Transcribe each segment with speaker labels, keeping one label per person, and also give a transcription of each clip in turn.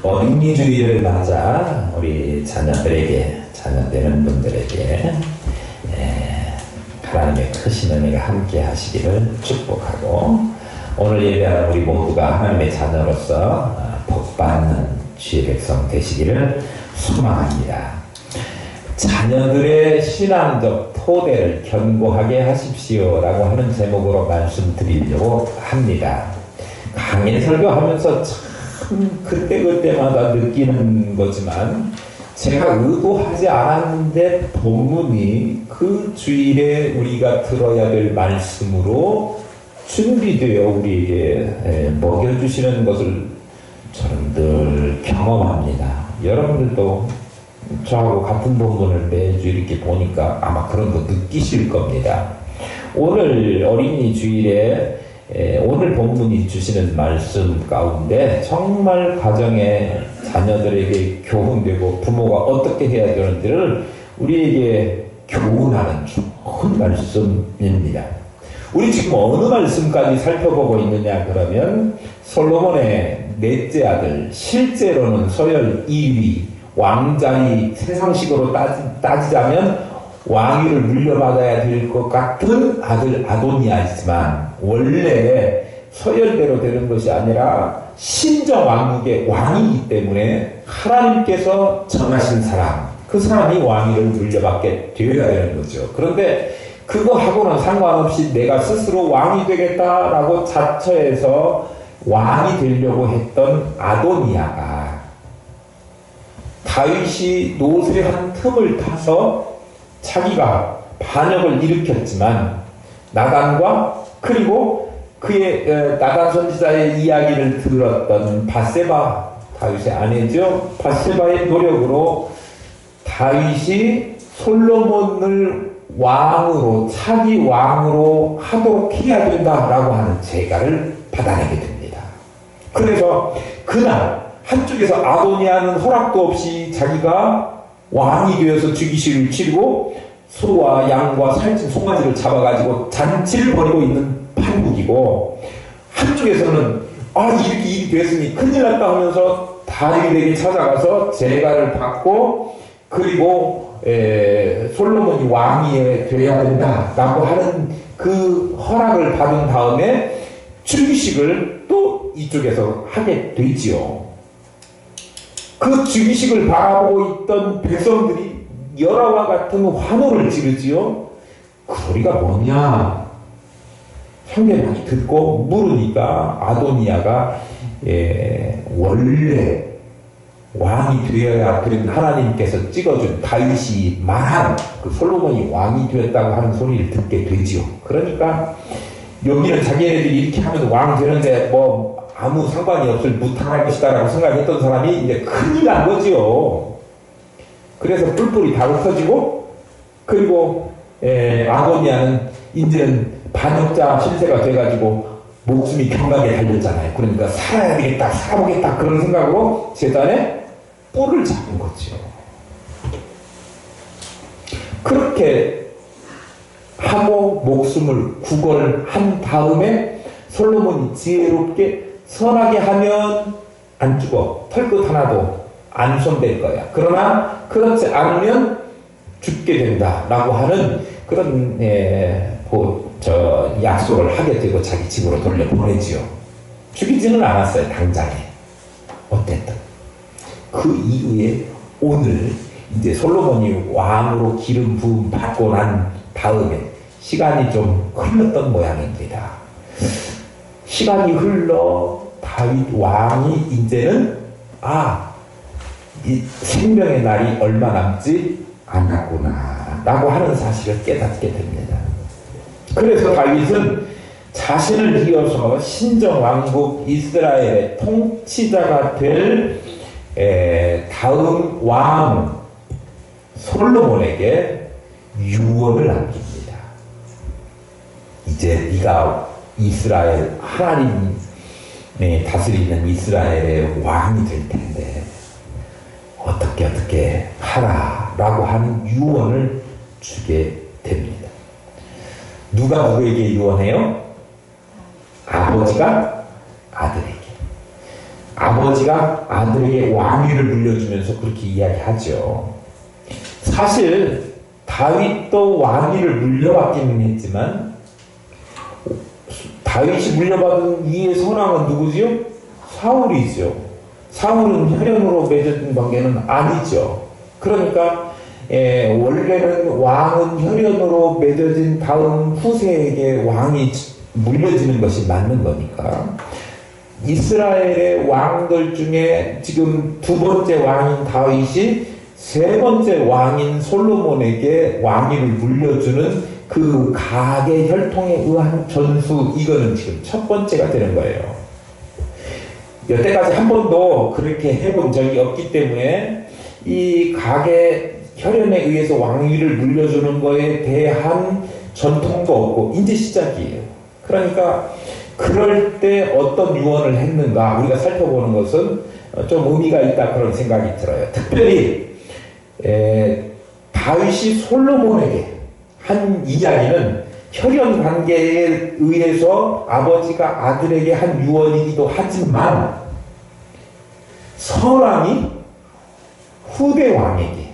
Speaker 1: 어린이 주일을 맞아 우리 자녀들에게, 자녀 되는 분들에게 하나님의 크신 은혜가 함께 하시기를 축복하고, 오늘 예배하는 우리 모두가 하나님의 자녀로서 복받는 주의 백성 되시기를 소망합니다. 자녀들의 신앙적 토대를 견고하게 하십시오 라고 하는 제목으로 말씀드리려고 합니다. 강의 설교하면서 참 그때그때마다 느끼는 거지만, 제가 의도하지 않았는데 본문이 그 주일에 우리가 들어야 될 말씀으로 준비되어 우리에게 먹여주시는 것을 저는 늘 경험합니다. 여러분들도 저하고 같은 본문을 매주 이렇게 보니까 아마 그런 거 느끼실 겁니다. 오늘 어린이 주일에 오늘 본문이 주시는 말씀 가운데 정말 가정의 자녀들에게 교훈되고 부모가 어떻게 해야 되는지를 우리에게 교훈하는 좋은 말씀입니다. 우리 지금 어느 말씀까지 살펴보고 있느냐 그러면, 솔로몬의 넷째 아들, 실제로는 서열 2위, 왕자의 세상식으로 따지자면 왕위를 물려받아야 될 것 같은 아들 아도니아이지만, 원래 서열대로 되는 것이 아니라 신정 왕국의 왕이기 때문에 하나님께서 정하신 사람, 그 사람이 왕위를 물려받게 되어야 되는 거죠. 그런데 그거하고는 상관없이 내가 스스로 왕이 되겠다라고 자처해서 왕이 되려고 했던 아도니아가 다윗이 노쇠한 틈을 타서 자기가 반역을 일으켰지만, 나단과 그리고 그의 나단 선지자의 이야기를 들었던 밧세바, 다윗의 아내죠. 밧세바의 노력으로 다윗이 솔로몬을 왕으로, 차기 왕으로 하도록 해야 된다라고 하는 제가를 받아내게 됩니다. 그래서 그날 한쪽에서 아도니아는 허락도 없이 자기가 왕이 되어서 즉위식을 치르고 소와 양과 살찐 송아지를 잡아가지고 잔치를 벌이고 있는 판국이고, 한쪽에서는 이렇게 일이 됐으니 큰일 났다 하면서 다윗에게 찾아가서 제가를 받고, 그리고 솔로몬이 왕이 되어야 된다라고 하는 그 허락을 받은 다음에 즉위식을 또 이쪽에서 하게 되지요. 그 즉위식을 바라보고 있던 백성들이 열화와 같은 환호를 지르지요. 그 소리가 뭐냐? 상대방이 듣고 물으니까 아도니아가 원래 왕이 되어야 된 하나님께서 찍어준 다윗이 말한 그 솔로몬이 왕이 되었다고 하는 소리를 듣게 되지요. 그러니까 여기는 자기네들이 이렇게 하면 왕 되는데 뭐 아무 상관이 없을 무탈할 것이다 라고 생각했던 사람이 이제 큰일 난 거지요. 그래서 뿔뿔이 다흩어지고, 그리고 아도니아는 이제는 반역자 신세가 돼가지고 목숨이 경각에 달렸잖아요. 그러니까 살아야 되겠다, 살아보겠다 그런 생각으로 제단에 뿔을 잡은 거죠. 그렇게 하고 목숨을 구걸한 다음에 솔로몬이 지혜롭게 선하게 하면 안 죽어. 털끝 하나도 안 손댈 거야. 그러나 그렇지 않으면 죽게 된다라고 하는 그런 약속을 하게 되고 자기 집으로 돌려보내지요. 죽이지는 않았어요, 당장에. 어쨌든 그 이후에 오늘 이제 솔로몬이 왕으로 기름 부음 받고 난 다음에 시간이 좀 흘렀던 모양입니다. 시간이 흘러 다윗 왕이 이제는 이 생명의 날이 얼마 남지 않았구나 라고 하는 사실을 깨닫게 됩니다. 그래서 다윗은 자신을 이어서 신정왕국 이스라엘의 통치자가 될 다음 왕 솔로몬에게 유언을 남깁니다. 이제 네가 이스라엘, 하나님이 다스리는 이스라엘의 왕이 될 텐데 어떻게 하라 라고 하는 유언을 주게 됩니다. 누가 누구에게 유언해요? 아버지가 아들에게. 아버지가 아들에게 왕위를 물려주면서 그렇게 이야기하죠. 사실 다윗도 왕위를 물려받기는 했지만 다윗이 물려받은 위의 선왕은 누구지요? 사울이죠. 사울은 혈연으로 맺어진 관계는 아니죠. 그러니까 원래는 왕은 혈연으로 맺어진 다음 후세에게 왕이 물려지는 것이 맞는 거니까 이스라엘의 왕들 중에 지금 두 번째 왕인 다윗이 세 번째 왕인 솔로몬에게 왕위를 물려주는 그 가계 혈통에 의한 전수, 이거는 지금 첫 번째가 되는 거예요. 여태까지 한 번도 그렇게 해본 적이 없기 때문에 이 가계 혈연에 의해서 왕위를 물려주는 거에 대한 전통도 없고 이제 시작이에요. 그러니까 그럴 때 어떤 유언을 했는가 우리가 살펴보는 것은 좀 의미가 있다 그런 생각이 들어요. 특별히 다윗이 솔로몬에게 한 이야기는 혈연 관계에 의해서 아버지가 아들에게 한 유언이기도 하지만 선왕이 후대 왕에게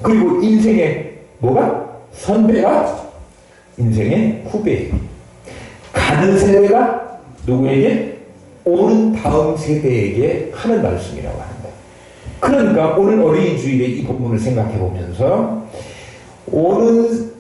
Speaker 1: 그리고 인생의 뭐가? 선배가 인생의 후배에게 가는 세대가 누구에게? 오는 다음 세대에게 하는 말씀이라고 하는 거예요. 그러니까 오늘 어린이 주일에 이 본문을 생각해 보면서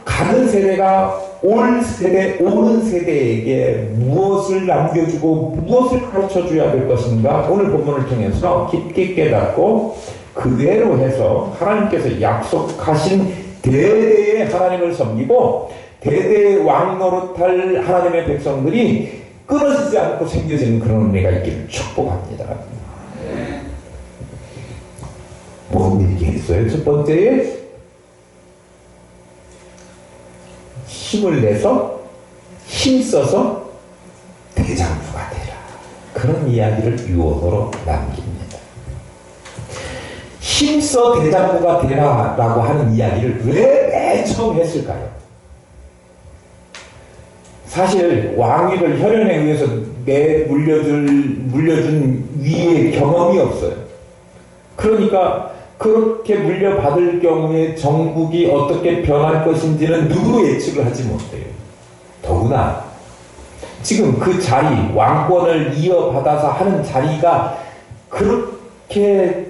Speaker 1: 가는 세대가 올 세대, 오는 세대에게 무엇을 남겨주고 무엇을 가르쳐줘야 될 것인가 오늘 본문을 통해서 깊게 깨닫고 그대로 해서 하나님께서 약속하신 대대의 하나님을 섬기고 대대의 왕 노릇할 하나님의 백성들이 끊어지지 않고 생겨지는 그런 은혜가 있기를 축복합니다. 뭔 얘기했어요? 첫 번째에 힘을 내서 힘써서 대장부가 되라. 그런 이야기를 유언으로 남깁니다. 힘써 대장부가 되라 라고 하는 이야기를 왜 맨 처음 했을까요? 사실 왕위를 혈연에 의해서 물려준 위의 경험이 없어요. 그러니까 그렇게 물려받을 경우에 정국이 어떻게 변할 것인지는 누구도 예측을 하지 못해요. 더구나 지금 그 자리, 왕권을 이어받아서 하는 자리가 그렇게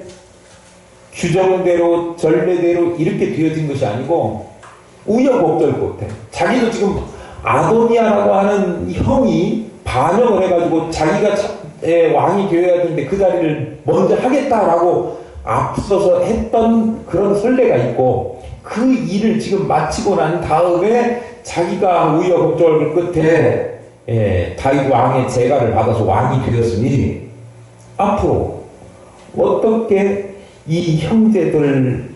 Speaker 1: 규정대로 전례대로 이렇게 되어진 것이 아니고 우여곡절 끝에 자기도 지금 아도니아라고 하는 형이 반역을 해가지고 자기가 왕이 되어야 되는데 그 자리를 먼저 하겠다라고 앞서서 했던 그런 선례가 있고 그 일을 지금 마치고 난 다음에 자기가 우여곡절 끝에 다윗 왕의 제가를 받아서 왕이 되었으니 앞으로 어떻게 이 형제들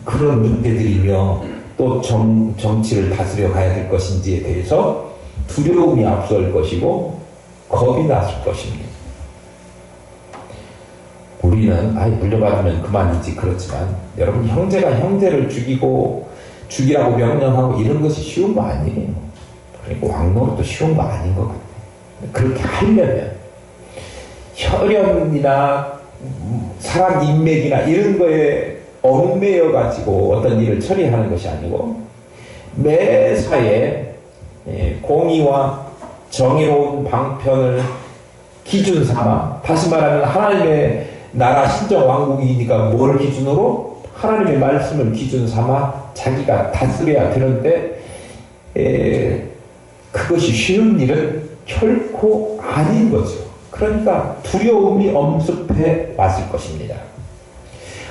Speaker 1: 그런 문제들이며 또 정치를 다스려 가야 될 것인지에 대해서 두려움이 앞설 것이고 겁이 났을 것입니다. 우리는 물려받으면 그만이지 그렇지만 여러분 형제가 형제를 죽이라고 명령하고 이런 것이 쉬운 거 아니에요. 그러니까 왕노릇도 쉬운 거 아닌 것 같아요. 그렇게 하려면 혈연이나 사람 인맥이나 이런 거에 얽매여 가지고 어떤 일을 처리하는 것이 아니고 매사에 공의와 정의로운 방편을 기준 삼아 다시 말하면 하나님의 나라 신정 왕국이니까 뭘 기준으로? 하나님의 말씀을 기준 삼아 자기가 다스려야 되는데 그것이 쉬운 일은 결코 아닌 거죠. 그러니까 두려움이 엄습해 왔을 것입니다.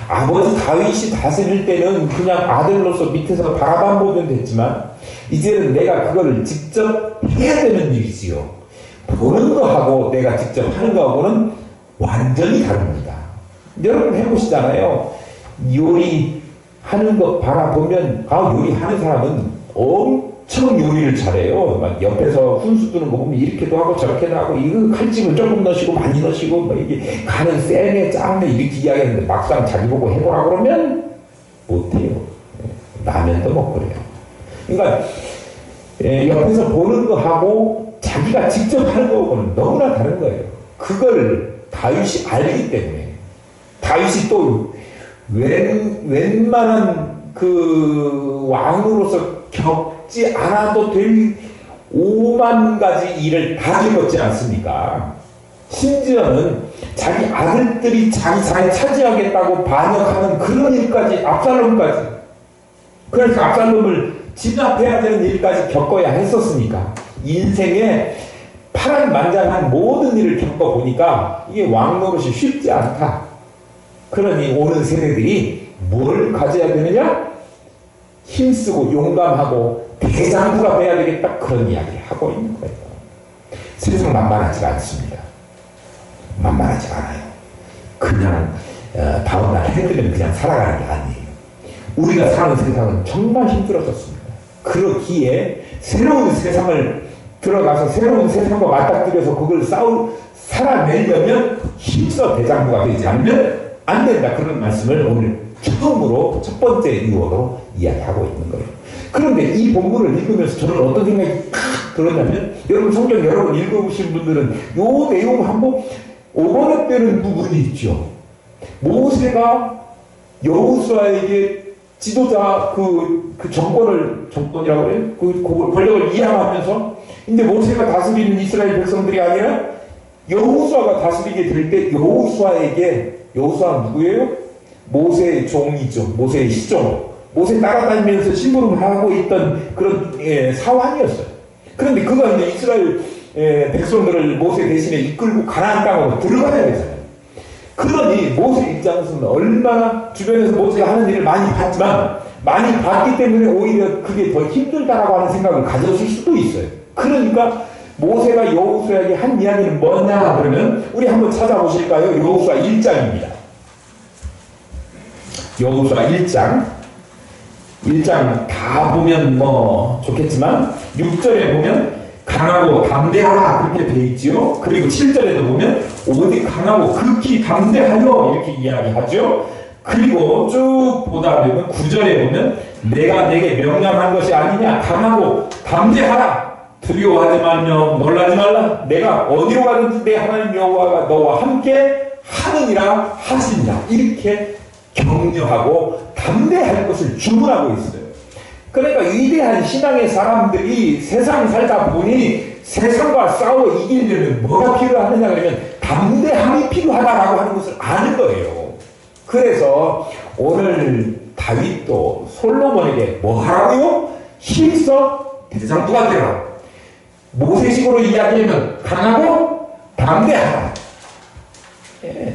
Speaker 1: 아버지 다윗이 다스릴 때는 그냥 아들로서 밑에서 바라만 보면 됐지만 이제는 내가 그거를 직접 해야 되는 일이지요. 보는 거하고 내가 직접 하는 거하고는 완전히 다릅니다. 여러분 해보시잖아요. 요리하는 거 바라보면 요리하는 사람은 엄청 요리를 잘해요. 막 옆에서 훈수 두는 거 보면 이렇게도 하고 저렇게도 하고 이거 칼집을 조금 넣으시고 많이 넣으시고 뭐 이게 간은 세네 짱네 이렇게 이야기하는데 막상 자기 보고 해보라 그러면 못해요. 라면도 못 그래요. 그러니까 옆에서 보는 거하고 자기가 직접 하는 거하고는 너무나 다른 거예요. 그걸 다윗이 알기 때문에. 다윗이 또 웬만한 그 왕으로서 겪지 않아도 될 5만 가지 일을 다 겪었지 않습니까? 심지어는 자기 아들들이 자기 자리 차지하겠다고 반역하는 그런 일까지, 압살롬까지. 그래서 압살롬을 진압해야 되는 일까지 겪어야 했었으니까. 인생에 파란만장한 모든 일을 겪어보니까 이게 왕노릇이 쉽지 않다. 그러니 오는 세대들이 뭘 가져야 되느냐? 힘쓰고 용감하고 대장부가 돼야 되겠다. 그런 이야기를 하고 있는 거예요. 세상 만만하지 않습니다. 만만하지 않아요. 그냥 다음날 해드리면 그냥 살아가는 게 아니에요. 우리가 사는 세상은 정말 힘들어졌습니다. 그렇기에 새로운 세상을 들어가서 새로운 세상과 맞닥뜨려서 그걸 살아내려면 힘써 대장부가 되지 않으면 안 된다. 그런 말씀을 오늘 처음으로 첫 번째 이유로 이야기하고 있는 거예요. 그런데 이 본문을 읽으면서 저는 어떤 생각이 탁 들었냐면, 여러분 성경 여러 번 읽어보신 분들은 요 내용 한번 오버랩되는 부분이 있죠. 모세가 여호수아에게 지도자 그 정권이라고 그래요? 그 권력을 이양하면서 이제 모세가 다스리는 이스라엘 백성들이 아니라 여호수아가 다스리게 될 때 여호수아는 누구예요? 모세의 종이죠. 모세의 시종. 모세 따라다니면서 심부름하고 있던 그런 사환이었어요. 그런데 그가 이제 이스라엘 백성들을 모세 대신에 이끌고 가나안 땅으로 들어가야 되잖아요. 그러니 모세 입장에서는 얼마나 주변에서 모세가 하는 일을 많이 봤기 때문에 오히려 그게 더 힘들다라고 하는 생각을 가졌을 수도 있어요. 그러니까 모세가 여호수아에게 한 이야기는 뭐냐 그러면 우리 한번 찾아보실까요? 여호수아 1장입니다. 여호수아 1장 다 보면 뭐 좋겠지만 6절에 보면 강하고 담대하라 그렇게 돼 있지요. 그리고 7절에도 보면 오직 강하고 극히 담대하여 이렇게 이야기하죠. 그리고 쭉 보다 보면 9절에 보면 내가 내게 명령한 것이 아니냐, 강하고 담대하라, 두려워하지 말며 놀라지 말라, 내가 어디로 가든지 내 하나님 여호와가 너와 함께 하느니라 하신다. 이렇게 격려하고 담대할 것을 주문하고 있어요. 그러니까 위대한 신앙의 사람들이 세상 살다 보니 세상과 싸워 이기려면 뭐가 필요하느냐 그러면 담대함이 필요하다라고 하는 것을 아는 거예요. 그래서 오늘 다윗도 솔로몬에게 뭐 하라고요? 힘써 대장부가 되라. 모세식으로 이야기하면 강하고 담대하라.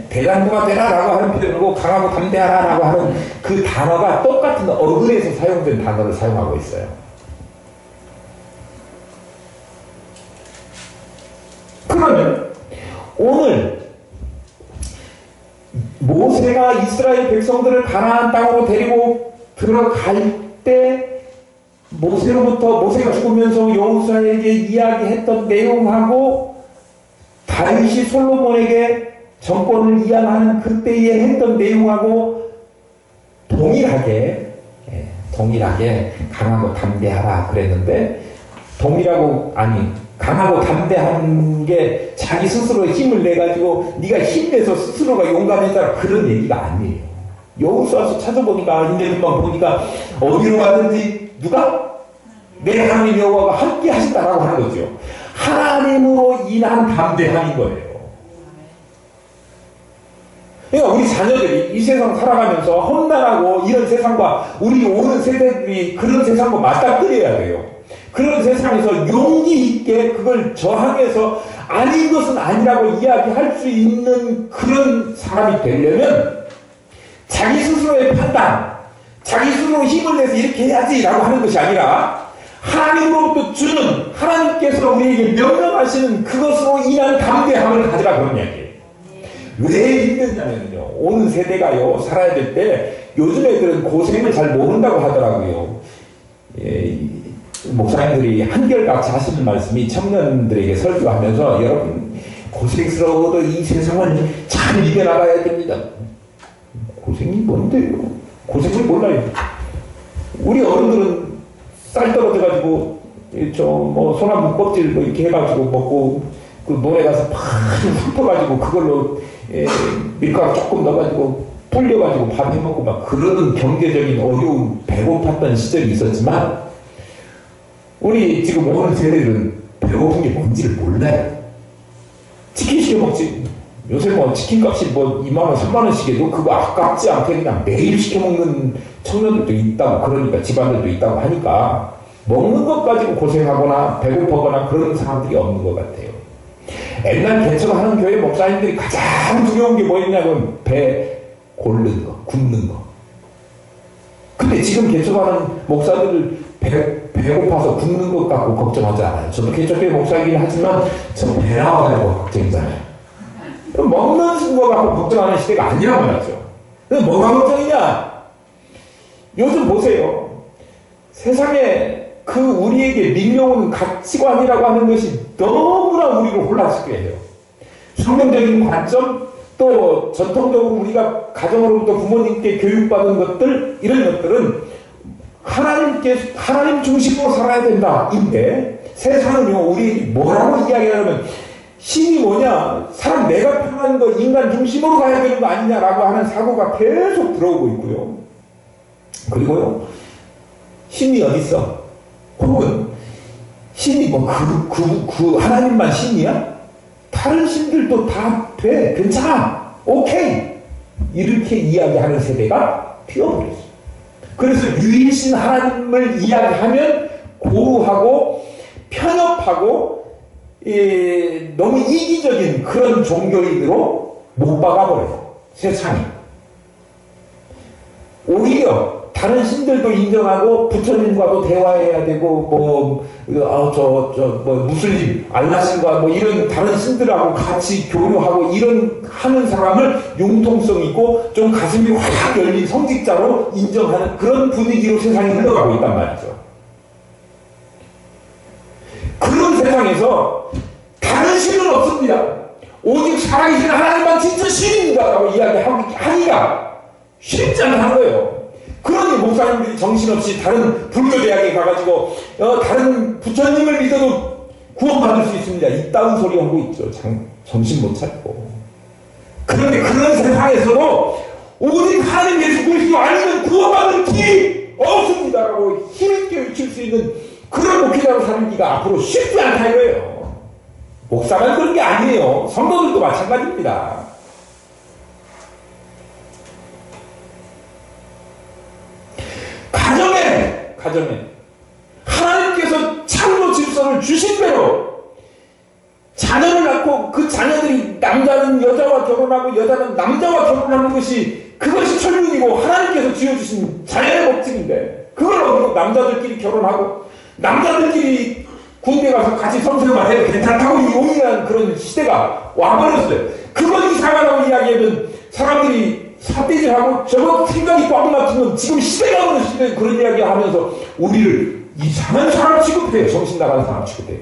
Speaker 1: 대장부가 되라라고 하는 표현이고 강하고 담대하라라고 하는 그 단어가 똑같은 어근에서 사용된 단어를 사용하고 있어요. 그러면 오늘 모세가 이스라엘 백성들을 가나안 땅으로 데리고 들어갈 때 모세가 죽으면서 여호수아에게 이야기했던 내용하고 다윗이 솔로몬에게 정권을 이양하는 그때에 했던 내용하고 동일하게 강하고 담대하라 그랬는데, 강하고 담대한 게 자기 스스로의 힘을 내가지고 네가 힘내서 스스로가 용감했다 그런 얘기가 아니에요. 여호수아서 찾아보니까 이제 금방 보니까 어디로 가든지 누가? 내 하나님 여호와가 함께 하신다라고 하는 거죠. 하나님으로 인한 담대함인 거예요. 그러니까 우리 자녀들이 이 세상 살아가면서 험난하고 이런 세상과 우리 오는 세대들이 그런 세상과 맞닥뜨려야 돼요. 그런 세상에서 용기 있게 그걸 저항해서 아닌 것은 아니라고 이야기할 수 있는 그런 사람이 되려면 자기 스스로의 판단, 자기 스스로 힘을 내서 이렇게 해야지라고 하는 것이 아니라 하나님으로부터 주는, 하나님께서 우리에게 명령하시는 그것으로 인한 담대함을 가지라 그런 이야기예요. 왜 힘드냐면요, 오는 세대가요 살아야 될 때 요즘 애들은 고생을 잘 모른다고 하더라고요. 목사님들이 한결같이 하시는 말씀이 청년들에게 설교하면서 여러분 고생스러워도 이 세상을 잘 이겨나가야 됩니다. 고생이 뭔데요? 고생을 몰라요. 우리 어른들은 쌀 떨어져가지고 소나무 껍질 이렇게 해가지고 먹고 그 논에 가서 팍 훑어가지고 그걸로 밀가루 조금 넣어가지고 불려가지고 밥 해먹고 막 그러는 경제적인 어려운 배고팠던 시절이 있었지만 우리 지금 오는 세대들은 배고픈 게 뭔지를 몰라요. 치킨 시켜 먹지. 요새 뭐 치킨값이 뭐 2만원, 3만원씩 해도 그거 아깝지 않게 그냥 매일 시켜 먹는 청년들도 있다고, 그러니까 집안들도 있다고 하니까 먹는 것 가지고 고생하거나 배고프거나 그런 사람들이 없는 것 같아요. 옛날 개척하는 교회 목사님들이 가장 두려운 게 뭐였냐면 배 고르는 거, 굶는 거. 근데 지금 개척하는 목사들을 배고파서 굶는 것 갖고 걱정하지 않아요. 저도 개척교회 목사이긴 하지만 저 배 나와가지고 걱정이잖아요. 먹는 거 갖고 걱정하는 시대가 아니란 말이죠. 근데 뭐가 걱정이냐? 요즘 보세요. 세상에 그 우리에게 밀려오는 가치관이라고 하는 것이 너무나 우리를 혼란스럽게 해요. 성경적인 관점, 또 전통적으로 우리가 가정으로부터 부모님께 교육받은 것들, 이런 것들은 하나님 중심으로 살아야 된다. 인데 세상은요, 우리에게 뭐라고 이야기하냐면 신이 뭐냐? 사람 내가 편한 거 인간 중심으로 가야 되는 거 아니냐라고 하는 사고가 계속 들어오고 있고요. 그리고요, 신이 어디 있어? 혹은 신이 뭐 그 하나님만 신이야? 다른 신들도 다 돼, 괜찮아, 오케이, 이렇게 이야기하는 세대가 튀어버렸어. 그래서 유일신 하나님을 이야기하면 고루하고 편협하고 너무 이기적인 그런 종교인으로 못 박아버려요, 세상이. 오히려 다른 신들도 인정하고 부처님과도 대화해야 되고 무슬림 알라신과 뭐 이런 다른 신들하고 같이 교류하고 이런 하는 사람을 융통성 있고 좀 가슴이 확 열린 성직자로 인정하는 그런 분위기로 세상이 흘러가고 있단 말이죠. 그런 세상에서 다른 신은 없습니다. 오직 살아계신 하나님만 진짜 신입니다라고 이야기하기가 쉽지 않은 거예요. 그러니 목사님들이 정신없이 다른 불교대학에 가가지고 다른 부처님을 믿어도 구원받을 수 있습니다, 이따운 소리 하고 있죠. 정신 못 차리고. 그런데 그런 세상에서도 오직 하나님 예수 그리스도 아니면 구원받을 길이 없습니다라고 힘있게 외칠 수 있는 그런 목회자로 살기가 앞으로 쉽지 않다 이거예요. 목사만 그런 게 아니에요. 성도들도 마찬가지입니다. 가정에 하나님께서 창조 질서를 주신 대로 자녀를 낳고 그 자녀들이 남자는 여자와 결혼하고 여자는 남자와 결혼하는 것이 그것이 천륜이고 하나님께서 지어주신 자연의 법칙인데 그걸 어디고 남자들끼리 결혼하고 남자들끼리 군대 가서 같이 성생활 해도 괜찮다고 용인한 그런 시대가 와버렸어요. 그건 이상하다고 이야기하면 사람들이 삿대질하고 저거 생각이 꽉 막히면 지금 시대가 오는 시대에 그런 이야기 하면서 우리를 이상한 사람 취급해요. 정신 나가는 사람 취급해요.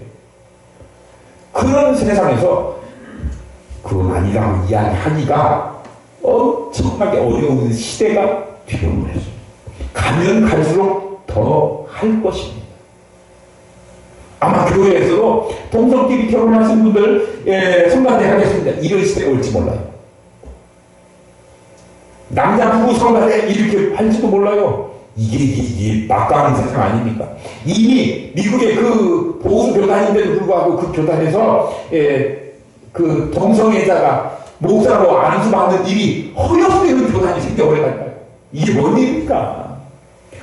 Speaker 1: 그런 세상에서 그건 아니라고 이야기하기가 엄청나게 어려운 시대가 되어버렸어요. 가면 갈수록 더 할 것입니다. 아마 교회에서도 동성끼리 결혼하신 분들 성가대 하겠습니다. 이런 시대가 올지 몰라요. 남자 부부 성가대 이렇게 할지도 몰라요. 이게 막강한 세상 아닙니까? 이미 미국의 그 보수 교단인데도 불구하고 그 교단에서 그 동성애자가 목사로 안수받는 일이 허용되는 교단이 생겨버렸다니까요. 이게 뭔 일입니까?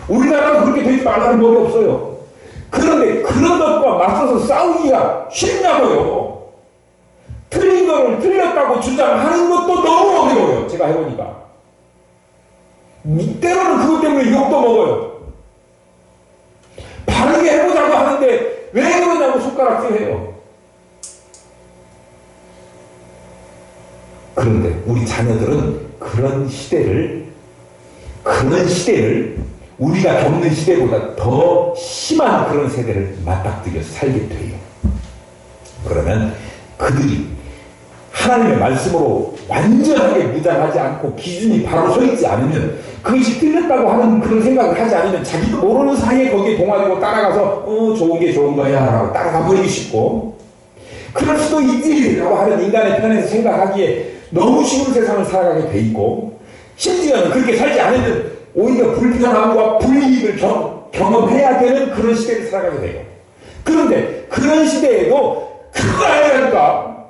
Speaker 1: 우리나라는 그렇게 되지 말라는 법이 없어요. 그런데 그런 것과 맞서서 싸우기가 쉽냐고요. 틀린 거를 틀렸다고 주장하는 것도 너무 어려워요. 제가 해보니까. 때로는 그것 때문에 욕도 먹어요. 바르게 해보자고 하는데 왜 그러냐고 손가락질해요. 그런데 우리 자녀들은 그런 시대를 우리가 겪는 시대보다 더 심한 그런 세대를 맞닥뜨려서 살게 돼요. 그러면 그들이 하나님의 말씀으로 완전하게 무장하지 않고 기준이 바로 서 있지 않으면 그것이 틀렸다고 하는 그런 생각을 하지 않으면 자기도 모르는 사이에 거기에 동화되고 따라가서 좋은 게 좋은 거야 라고 따라가 버리기 쉽고 그럴 수도 있지라고 하는 인간의 편에서 생각하기에 너무 쉬운 세상을 살아가게 돼 있고, 심지어는 그렇게 살지 않으면 오히려 불편함과 불이익을 경험해야 되는 그런 시대를 살아가게 돼요. 그런데 그런 시대에도 그거 아니랄까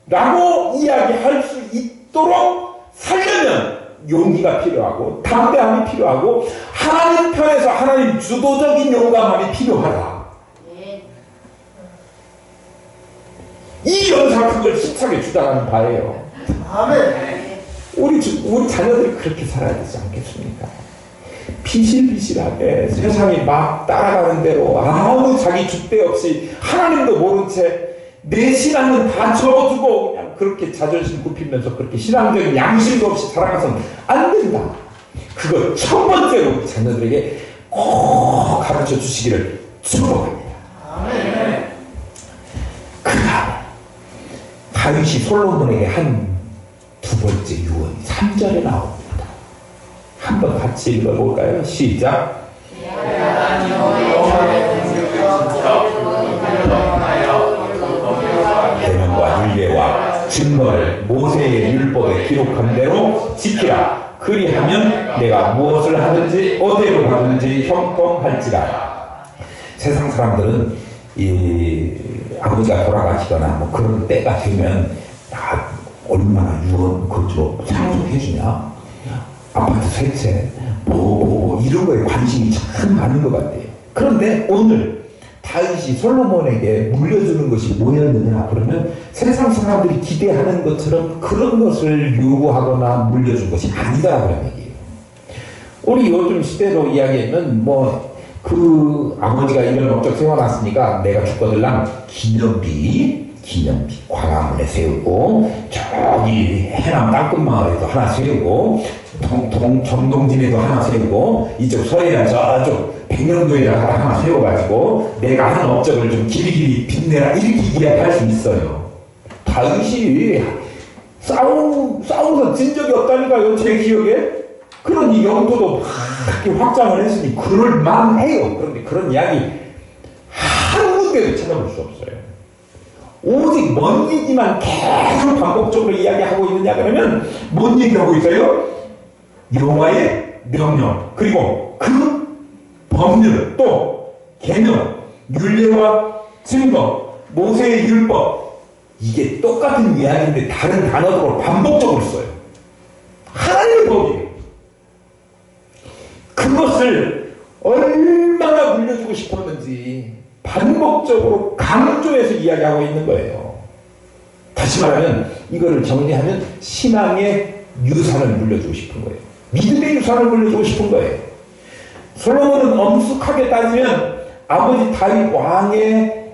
Speaker 1: 라고 이야기할 수 있도록 살려면 용기가 필요하고 담대함이 필요하고 하나님 편에서 하나님 주도적인 용감함이 필요하다. 이 영상을 힘차게 주장하는 바예요.
Speaker 2: 아멘.
Speaker 1: 우리 자녀들이 그렇게 살아야 되지 않겠습니까? 비실비실하게 세상이 막 따라가는 대로 아무 자기 줏대 없이 하나님도 모른 채 내 신앙은 다 접어두고 그냥 그렇게 자존심 굽히면서 그렇게 신앙적인 양심도 없이 살아가서는 안 된다. 그거 첫 번째로 우리 자녀들에게 꼭 가르쳐 주시기를 축복합니다.
Speaker 2: 아멘.
Speaker 1: 그 다음에 다윗이 솔로몬에게 한 두 번째 유언이 3절에 나옵니다. 한번 같이 읽어볼까요? 시작. 계명과 율례와 증거를 모세의 율법에 기록한 대로 지키라. 그리하면 내가 무엇을 하든지 어디로 가든지 형통할지라. 세상 사람들은 이 아버지가 돌아가시거나 뭐 그런 때가 되면 얼마나 유언 그저 상속해주냐, 아파트 세채 뭐 이런 거에 관심이 참 많은 것 같아요. 그런데 오늘 다윗이 솔로몬에게 물려주는 것이 뭐였느냐 그러면 세상 사람들이 기대하는 것처럼 그런 것을 요구하거나 물려준 것이 아니다 그런 얘기예요. 우리 요즘 시대로 이야기하면 그 아버지가 이런 목적 세워놨으니까 내가 죽거들랑 기념비 광화문에 세우고 저기 해남 땅끝마을에도 하나 세우고 정동진에도 하나 세우고 이쪽 서해안 저쪽 백령도에다 하나 세워가지고 내가 하는 업적을 좀 길이길이 빛내라 이렇게 이야기할 수 있어요. 다윗이 싸우면서 진 적이 없다니까요. 제 기억에. 그런 이 영토도 그렇게 확장을 했으니 그럴만 해요. 그런데 그런 이야기 한 군데도 찾아볼 수 없어요. 오직 뭔 얘기만 계속 반복적으로 이야기하고 있느냐 그러면 뭔 얘기하고 있어요? 여호와의 명령 그리고 그 법률 또 계명 율례와 증거 모세의 율법 이게 똑같은 이야기인데 다른 단어로 반복적으로 써요. 하나님의 법이에요. 그것을 얼마나 물려주고 싶었는지 반복적으로 강조해서 이야기하고 있는 거예요. 다시 말하면 이거를 정리하면 신앙의 유산을 물려주고 싶은 거예요. 믿음의 유산을 물려주고 싶은 거예요. 솔로몬은 엄숙하게 따지면 아버지 다윗 왕의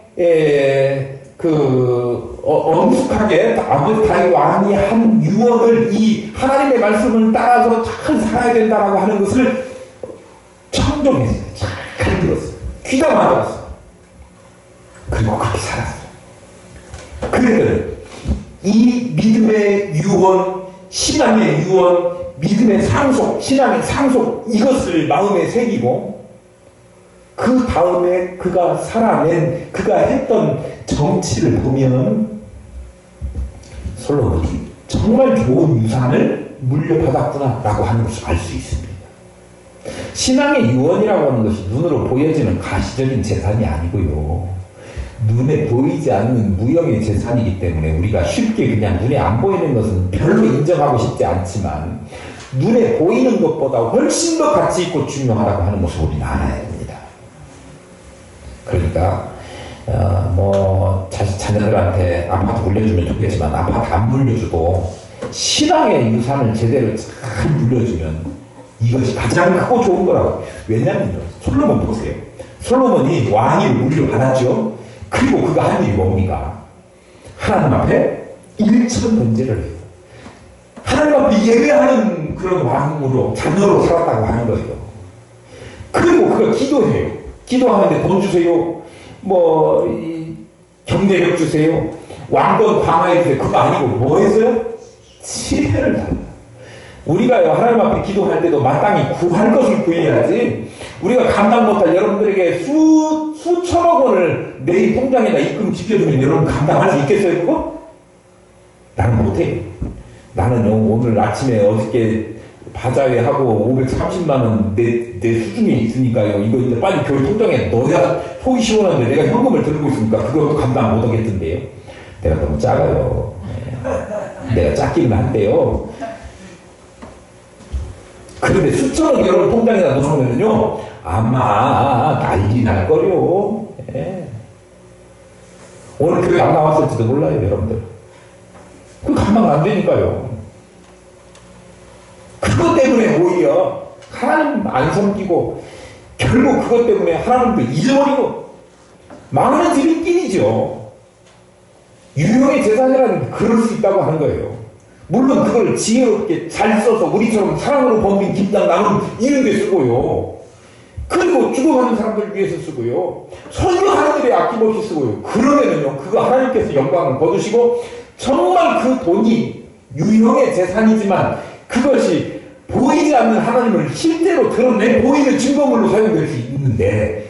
Speaker 1: 엄숙하게 아버지 다윗 왕이 한 유언을 이 하나님의 말씀을 따라서 잘 살아야 된다라고 하는 것을 청정했어요. 잘 들었어요. 귀담아 들었어요. 그리고 그렇게 살았어요. 그래서 이 믿음의 유언, 신앙의 유언, 믿음의 상속, 신앙의 상속 이것을 마음에 새기고 그 다음에 그가 살아낸 그가 했던 정치를 보면 솔로몬이 정말 좋은 유산을 물려받았구나 라고 하는 것을 알 수 있습니다. 신앙의 유언이라고 하는 것이 눈으로 보여지는 가시적인 재산이 아니고요. 눈에 보이지 않는 무형의 재산이기 때문에 우리가 쉽게 그냥 눈에 안 보이는 것은 별로 인정하고 싶지 않지만 눈에 보이는 것보다 훨씬 더 가치 있고 중요하다고 하는 것을 우리는 알아야 됩니다. 그러니까 자녀들한테 아파트 물려주면 좋겠지만 아파트 안 물려주고 신앙의 유산을 제대로 잘 물려주면 이것이 가장 크고 좋은 거라고. 왜냐하면 솔로몬 보세요. 솔로몬이 왕위를 물려받았죠. 그리고 그가 한 일이 뭡니까? 하나님 앞에 일천 번제를 해요. 하나님 앞에 예배하는 그런 왕으로 자녀로 살았다고 하는 거예요. 그리고 그가 기도해요. 기도하는데 돈 주세요. 경제력 주세요. 왕권 강화해 주세요. 그거 아니고 뭐 했어요? 지혜를 달라. 우리가요 하나님 앞에 기도할 때도 마땅히 구할 것을 구해야지 우리가 감당 못할 여러분들에게 수천억 원을 내 통장에다 입금 지켜주면 여러분 감당할 수 있겠어요, 그거? 나는 못해. 나는요, 오늘 아침에 어저께 바자회 하고 530만원 내 수중에 있으니까요. 이거 이제 빨리 교회 통장에 넣어야 속이 시원한데 내가 현금을 들고 있으니까 그거 감당 못 하겠던데요. 내가 너무 작아요. 내가 작기는 한데요. 그런데 수천억 여러분 통장에다 넣으면요, 아마 난리 날 거요. 예. 오늘 교회 안 나왔을지도 몰라요, 여러분들. 그 감당 안 되니까요. 그것 때문에 오히려 하나님 안 섬기고 결국 그것 때문에 하나님도 잊어버리고 망하는 지름길이죠. 유형의 재산이라는 그럴 수 있다고 하는 거예요. 물론 그걸 지혜롭게 잘 써서 우리처럼 사랑으로 범빈 김장 나눔 이런 데 쓰고요. 그리고 죽어가는 사람들 위해서 쓰고요. 설교하는 일에 아낌없이 쓰고요. 그러면은요, 그거 하나님께서 영광을 거두시고 정말 그 돈이 유형의 재산이지만 그것이 보이지 않는 하나님을 실제로 드러내 보이는 증거물로 사용될 수 있는데,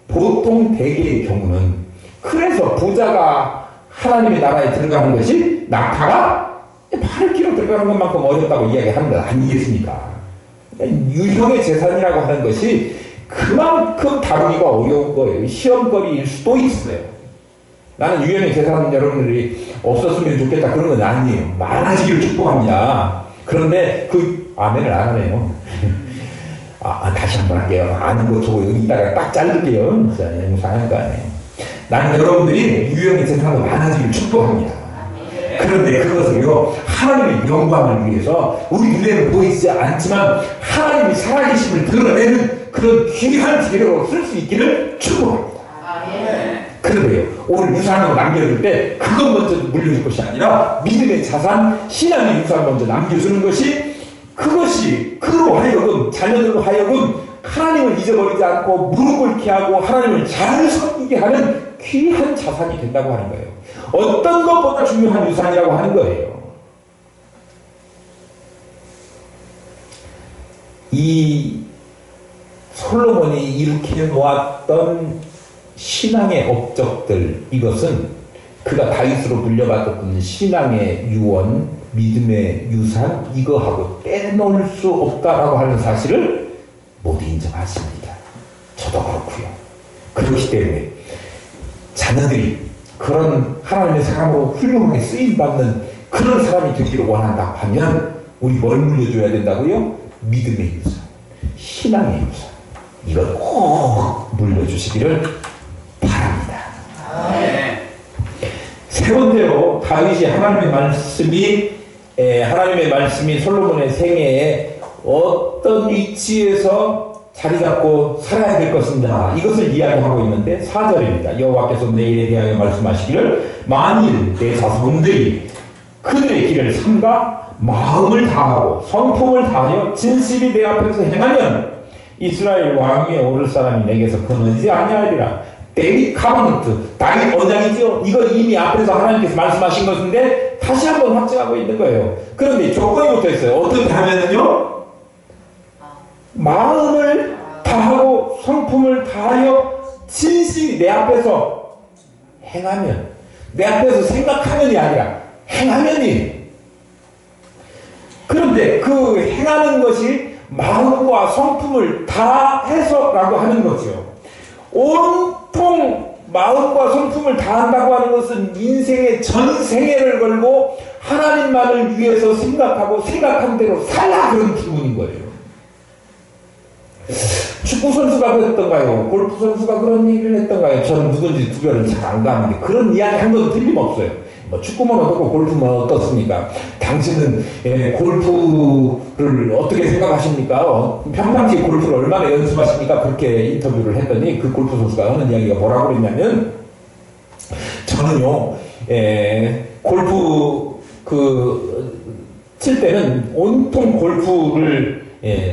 Speaker 1: 보통 대개의 경우는 그래서 부자가 하나님의 나라에 들어가는 것이 낙타가 발을 끼로 들어가는 것만큼 어렵다고 이야기하는 것 아니겠습니까? 유형의 재산이라고 하는 것이 그만큼 다루기가 어려운 거예요. 시험거리일 수도 있어요. 나는 유형의 재산은 여러분들이 없었으면 좋겠다 그런 건 아니에요. 많아지기를 축복합니다. 그런데 그 아멘을 안 하네요. 다시 한번 할게요. 아는 거 저거 여기다가 딱 자를게요. 상한가네. 나는 여러분들이 유형의 재산이 많아지기를 축복합니다. 그런데 그것을요, 하나님의 영광을 위해서 우리 눈에는 보이지 않지만 하나님이 살아계심을 드러내는 그런 귀한 재료로 쓸 수 있기를 축복합니다. 그런데요, 오늘 유산으로 남겨줄 때 그것 먼저 물려줄 것이 아니라 믿음의 자산, 신앙의 유산 먼저 남겨주는 것이, 그것이 그로 하여금, 자녀들로 하여금 하나님을 잊어버리지 않고 무릎 꿇게 하고 하나님을 잘 섬기게 하는 귀한 자산이 된다고 하는 거예요. 어떤 것보다 중요한 유산이라고 하는 거예요. 이 솔로몬이 일으켜 놓았던 신앙의 업적들, 이것은 그가 다윗으로 물려받았던 신앙의 유언, 믿음의 유산, 이거하고 떼놓을 수 없다라고 하는 사실을 모두 인정하십니다. 저도 그렇고요. 그렇기 때문에 자녀들이 그런 하나님의 사람으로 훌륭하게 쓰임받는 그런 사람이 되기를 원한다고 하면 우리 뭘 물려줘야 된다고요? 믿음의 유산, 신앙의 유산, 이걸 꼭 물려주시기를 바랍니다. 세 번째로 다윗이 하나님의 말씀이 솔로몬의 생애에 어떤 위치에서 자리 잡고 살아야 될 것인가, 이것을 이야기하고 있는데 4절입니다. 여호와께서 내일에 대하여 말씀하시기를 만일 내 자손들이 그들의 길을 삼가 마음을 다하고 성품을 다하여 진실이 내 앞에서 행하면 이스라엘 왕위에 오를 사람이 내게서 끊어지지 아니하리라. 데이빗 카버넌트, 다윗 언장이죠. 이거 이미 앞에서 하나님께서 말씀하신 것인데 다시 한번 확증하고 있는 거예요. 그런데 조건이 붙어 있어요. 어떻게 하면은요? 마음을 다하고 성품을 다하여 진실이 내 앞에서 행하면, 내 앞에서 생각하면이 아니라 행하면이. 그런데 그 행하는 것이 마음과 성품을 다해서라고 하는 거죠. 온통 마음과 성품을 다한다고 하는 것은 인생의 전 생애를 걸고 하나님만을 위해서 생각하고 생각한 대로 살라, 그런 기분인 거예요. 축구 선수가 그랬던가요? 골프 선수가 그런 얘기를 했던가요? 저는 누군지 구별을 잘 안 가는데 그런 이야기 한 것도 틀림없어요. 뭐 축구만 어떻고 골프만 어떻습니까? 당신은 골프를 어떻게 생각하십니까? 평상시 골프를 얼마나 연습하십니까? 그렇게 인터뷰를 했더니 그 골프 선수가 하는 이야기가 뭐라고 그랬냐면, 저는요, 골프 칠 때는 온통 골프를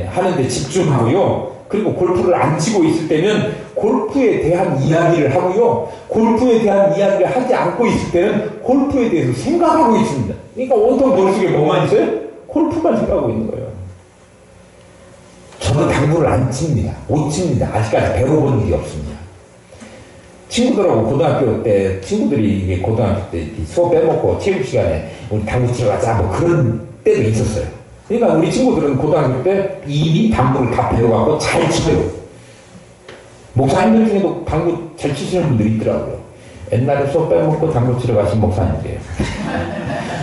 Speaker 1: 하는데 집중하고요. 그리고 골프를 안 치고 있을 때는 골프에 대한 이야기를 하고요. 골프에 대한 이야기를 하지 않고 있을 때는 골프에 대해서 생각하고 있습니다. 그러니까 온통 머릿속에 뭐만 있어요? 골프만 생각하고 있는 거예요. 저는 당구를 안 칩니다. 못 칩니다. 아직까지 배워본 일이 없습니다. 친구들하고 고등학교 때, 친구들이 이게 고등학교 때 수업 빼먹고 체육 시간에 우리 당구 치러 가자 뭐 그런 때도 있었어요. 그러니까 우리 친구들은 고등학교 때 이미 당구를 다 배워갖고 잘 치더라고요. 목사님들 중에도 당구 잘 치시는 분들이 있더라고요. 옛날에 수업 빼먹고 당구 치러 가신 목사님들이에요.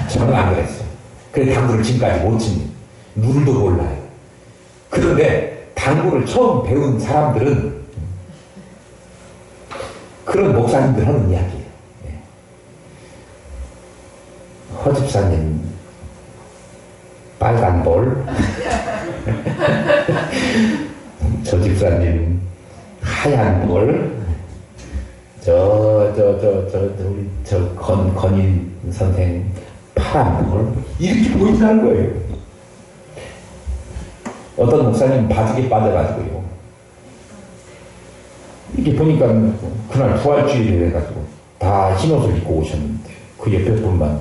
Speaker 1: 저는 안 그랬어요. 그래서 당구를 지금까지 못 칩니다. 룰도 몰라요. 그런데 당구를 처음 배운 사람들은 그런 목사님들 하는 이야기예요. 허 집사님 빨간 볼, 저 집사님 하얀 볼, 우리 건인 선생 파란 볼, 이렇게 보인다는 거예요. 어떤 목사님 바지게 빠져가지고요. 이렇게 보니까 그날 부활주일을 해가지고 다 흰 옷을 입고 오셨는데 그 옆에 분만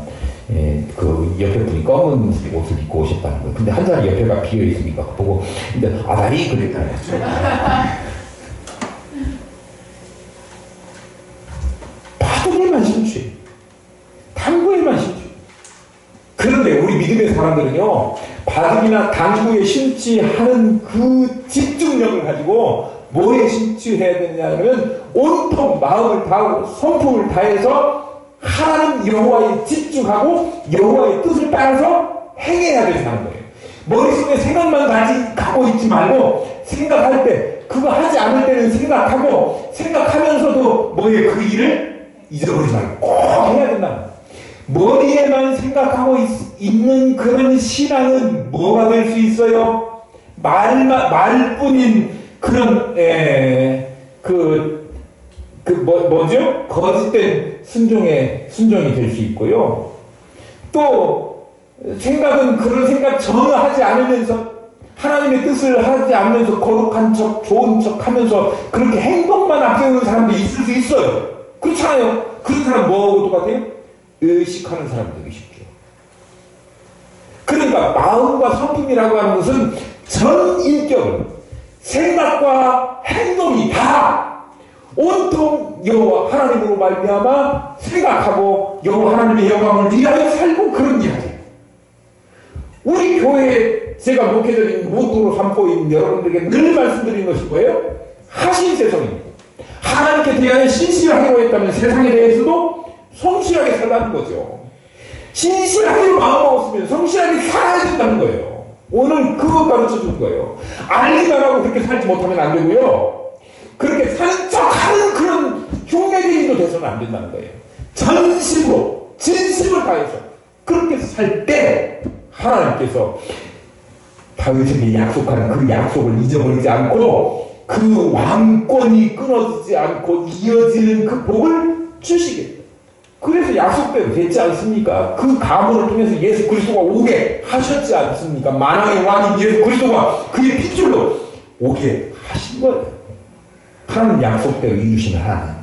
Speaker 1: 그 옆에 분이 검은 옷을 입고 오셨다는 거예요. 근데 한 자리 옆에가 비어 있으니까 보고 근데 아다리 그랬다는 거죠. 바둑에만 심취해. 당구에만 심취해. 그런데 우리 믿음의 사람들은요, 바둑이나 당구에 심취하는 그 집중력을 가지고 뭐에 심취해야 되느냐면 온통 마음을 다하고 성품을 다해서 하나님 여호와에 집중하고 여호와의 뜻을 따라서 행해야 된다는 거예요. 머릿속에 생각만 가지고 있지 말고 생각할 때 그거 하지 않을 때는 생각하고 생각하면서도 뭐에 그 일을 잊어버리지 말고 꼭 해야 된다는 거예요. 머리에만 생각하고 있는 그런 신앙은 뭐가 될 수 있어요? 말뿐인 그런 뭐죠? 거짓된 순종이 될 수 있고요. 또 생각은 그런 생각 전혀 하지 않으면서 하나님의 뜻을 하지 않으면서 거룩한 척, 좋은 척 하면서 그렇게 행동만 아껴오는 사람도 있을 수 있어요. 그렇잖아요. 그런 사람 뭐하고 똑같아요? 의식하는 사람들이 쉽죠. 그러니까 마음과 성품이라고 하는 것은 전 인격을 생각과 행동이 다 온통 여호와 하나님으로 말미암아 생각하고 여호와 하나님의 영광을 위하여 살고 그런 이야기예요. 우리 교회에 제가 목회적인 모토로 삼고 있는 여러분들에게 늘 말씀드리는 것이 뭐예요? 하신세성입니다. 하나님께 대하여 신실하기로 했다면 세상에 대해서도 성실하게 살라는 거죠. 신실하게 마음먹었으면 성실하게 살아야 된다는 거예요. 오늘 그거 가르쳐 주는 거예요. 알기만 하고 그렇게 살지 못하면 안 되고요. 그렇게 사는 척하는 그런 흉내쟁이도 돼서는 안 된다는 거예요. 전심으로 진심을 다해서 그렇게 살 때 하나님께서 다윗에게 약속하는 그 약속을 잊어버리지 않고 그 왕권이 끊어지지 않고 이어지는 그 복을 주시겠다. 그래서 약속대로 됐지 않습니까? 그 가문을 통해서 예수 그리스도가 오게 하셨지 않습니까? 만왕의 왕인 예수 그리스도가 그의 핏줄로 오게 하신 거예요. 하나님 약속대로 이루시는 하나님.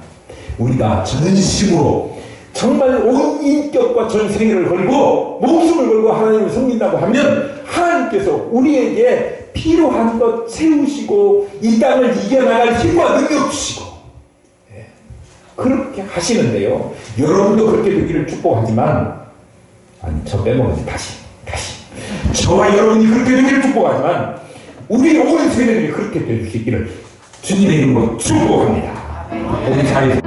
Speaker 1: 우리가 전심으로 정말 온 인격과 전생애를 걸고 목숨을 걸고 하나님을 섬긴다고 하면 하나님께서 우리에게 필요한 것 채우시고 이 땅을 이겨나갈 힘과 능력 주시고 그렇게 하시는데요. 여러분도 그렇게 되기를 축복하지만 저 빼먹어서 다시 저와 여러분이 그렇게 되기를 축복하지만 우리 온 세대들이 그렇게 될 수 있기를 주님의 이름으로 축복합니다. 우리 자리에서